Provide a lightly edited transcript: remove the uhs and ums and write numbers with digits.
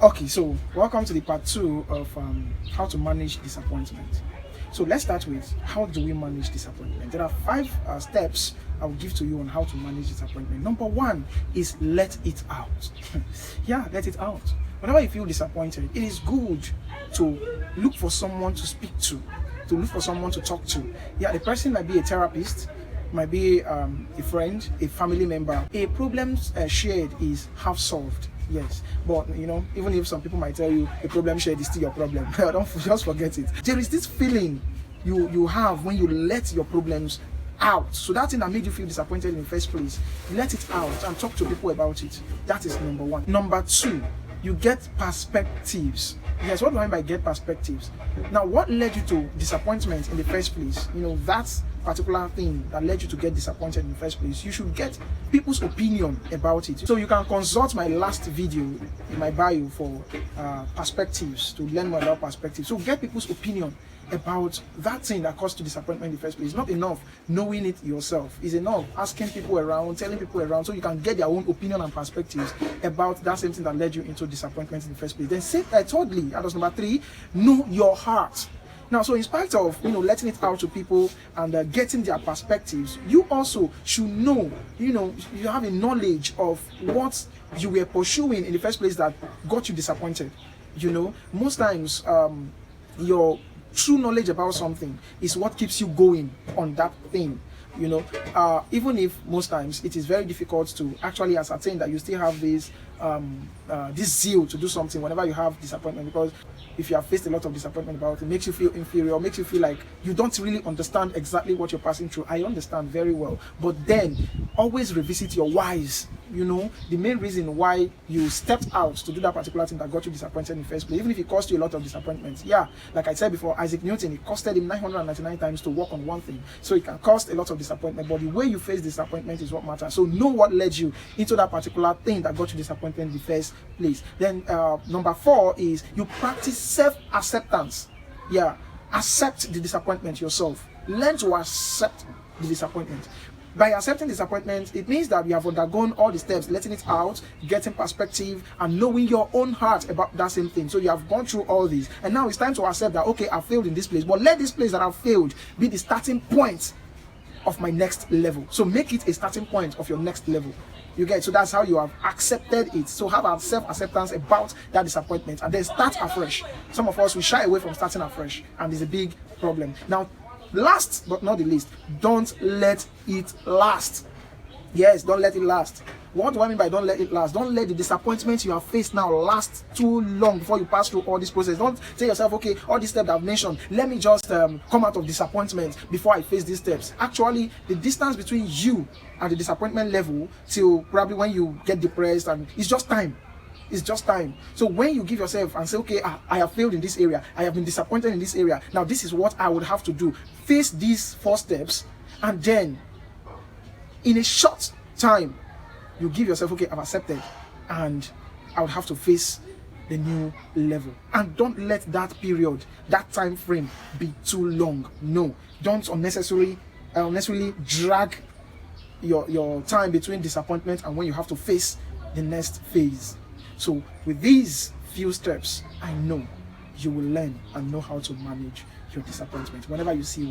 Okay, so welcome to the part 2 of how to manage disappointment. So let's start with how do we manage disappointment. There are 5 steps I will give to you on how to manage disappointment. Number 1 is let it out. Yeah, let it out. Whenever you feel disappointed, it is good to look for someone to speak to look for someone to talk to. Yeah, the person might be a therapist, might be a friend, a family member. A problem shared is half solved. Yes, but even if some people might tell you a problem shared is still your problem, don't just forget it. There is this feeling you have when you let your problems out. So that thing that made you feel disappointed in the first place, let it out and talk to people about it. That is number 1. Number 2, you get perspectives. Yes, what do I mean by get perspectives? Now, what led you to disappointment in the first place? That particular thing that led you to get disappointed in the first place, you should get people's opinion about it. So you can consult my last video in my bio for perspectives, to learn more about perspectives. So get people's opinion about that thing that caused you disappointment in the first place. It's not enough knowing it yourself. It's enough asking people around, telling people around, so you can get their own opinion and perspectives about that same thing that led you into disappointment in the first place. Then thirdly, that was number 3, know your heart. Now, so in spite of letting it out to people and getting their perspectives, you also should know, you have a knowledge of what you were pursuing in the first place that got you disappointed. Most times your true knowledge about something is what keeps you going on that thing. Even if most times it is very difficult to actually ascertain that you still have this zeal to do something whenever you have disappointment, because if you have faced a lot of disappointment about it, makes you feel inferior, makes you feel like you don't really understand exactly what you're passing through. I understand very well, but then always revisit your whys. The main reason why you stepped out to do that particular thing that got you disappointed in the first place, even if it cost you a lot of disappointments. Yeah, like I said before, Isaac Newton, it costed him 999 times to work on one thing. So it can cost a lot of disappointment, but the way you face disappointment is what matters. So know what led you into that particular thing that got you disappointed in the first place. Then number 4 is you practice self-acceptance. Yeah, accept the disappointment yourself. Learn to accept the disappointment. By accepting disappointment, it means that you have undergone all the steps, letting it out, getting perspective, and knowing your own heart about that same thing. So you have gone through all these, and now it's time to accept that, okay, I failed in this place, but let this place that I've failed be the starting point of my next level. So make it a starting point of your next level. You get it? So that's how you have accepted it. So have a self-acceptance about that disappointment and then start afresh. Some of us, we shy away from starting afresh, and it's a big problem. Now, last but not the least, don't let it last. Yes, don't let it last. What do I mean by don't let it last? Don't let the disappointment you have faced now last too long before you pass through all this process. Don't say yourself, okay, all these steps I've mentioned, let me just come out of disappointment before I face these steps. Actually, the distance between you and the disappointment level till probably when you get depressed, and it's just time. It's just time. So when you give yourself and say, okay, I have failed in this area, I have been disappointed in this area, now this is what I would have to do. Face these 4 steps, and then in a short time, you give yourself, okay, I've accepted, and I would have to face the new level. And don't let that period, that time frame be too long. No, don't unnecessarily drag your time between disappointment and when you have to face the next phase. So with these few steps, I know you will learn and know how to manage your disappointment whenever you see one.